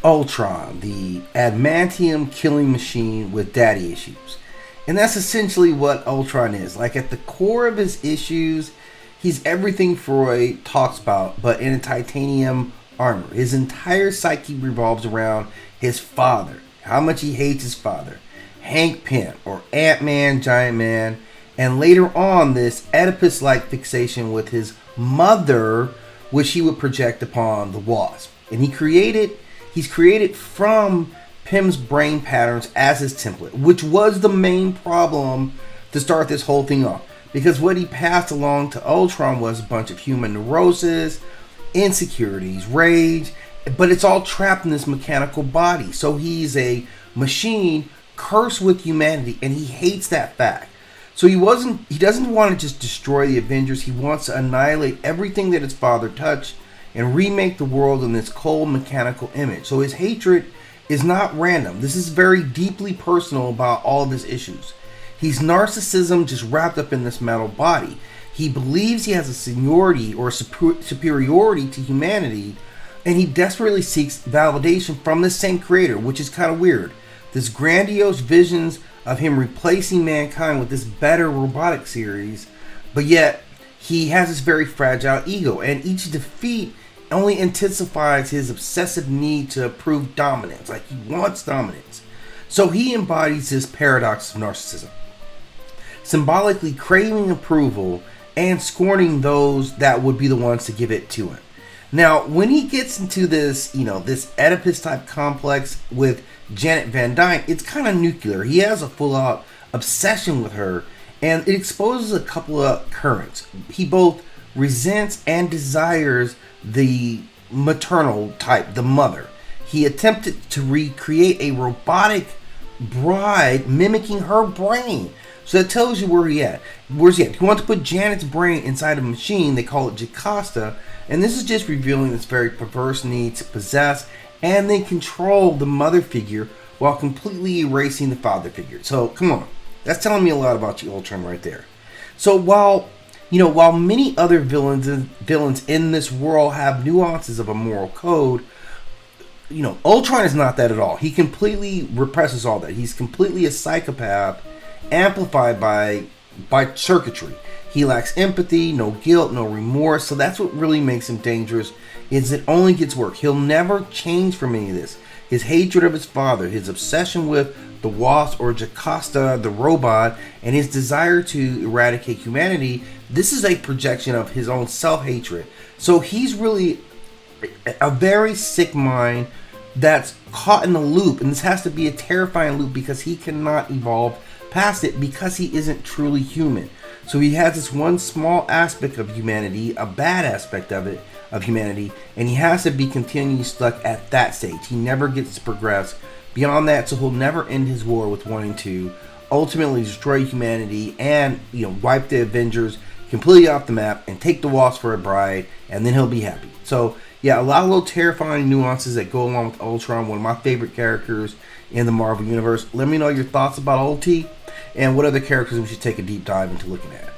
Ultron, the adamantium killing machine with daddy issues. And that's essentially what Ultron is. Like, at the core of his issues, he's everything Freud talks about, but in a titanium armor. His entire psyche revolves around his father, how much he hates his father, Hank Pym, or Ant-Man, Giant Man, and later on this Oedipus-like fixation with his mother, which he would project upon the Wasp. And he's created from Pym's brain patterns as his template, which was the main problem to start this whole thing off. Because what he passed along to Ultron was a bunch of human neurosis, insecurities, rage, but it's all trapped in this mechanical body. So he's a machine cursed with humanity, and he hates that fact. So he doesn't want to just destroy the Avengers. He wants to annihilate everything that his father touched and remake the world in this cold mechanical image. So his hatred is not random. This is very deeply personal about all of his issues. He's narcissism just wrapped up in this metal body. He believes he has a seniority or superiority to humanity, and he desperately seeks validation from this same creator, which is kind of weird. This grandiose visions of him replacing mankind with this better robotic series, but yet he has this very fragile ego, and each defeat only intensifies his obsessive need to prove dominance. Like, he wants dominance. So he embodies this paradox of narcissism, symbolically craving approval and scorning those that would be the ones to give it to him. Now, when he gets into this, this Oedipus type complex with Janet Van Dyne, it's kind of nuclear. He has a full out obsession with her, and it exposes a couple of currents. He both resents and desires the maternal type, the mother. He attempted to recreate a robotic bride mimicking her brain. So that tells you where he at. Where's he at? He wants to put Janet's brain inside a machine. They call it Jocasta. And this is just revealing this very perverse need to possess and then control the mother figure while completely erasing the father figure. So, come on. That's telling me a lot about you, Ultron, right there. So, while many other villains in this world have nuances of a moral code, Ultron is not that at all. He completely represses all that. He's completely a psychopath, amplified by circuitry. He lacks empathy, no guilt, no remorse. So that's what really makes him dangerous, is it only gets worse. He'll never change from any of this. His hatred of his father, his obsession with the Wasp or Jocasta, the robot, and his desire to eradicate humanity, this is a projection of his own self-hatred. So he's really a very sick mind that's caught in a loop, and this has to be a terrifying loop because he cannot evolve past it because he isn't truly human. So he has this one small aspect of humanity, a bad aspect of humanity, and he has to be continually stuck at that stage. He never gets to progress beyond that, so he'll never end his war with wanting to ultimately destroy humanity and wipe the Avengers completely off the map and take the Wasp for a bride, and then he'll be happy. So yeah, a lot of little terrifying nuances that go along with Ultron, one of my favorite characters in the Marvel Universe. Let me know your thoughts about Ulti and what other characters we should take a deep dive into looking at.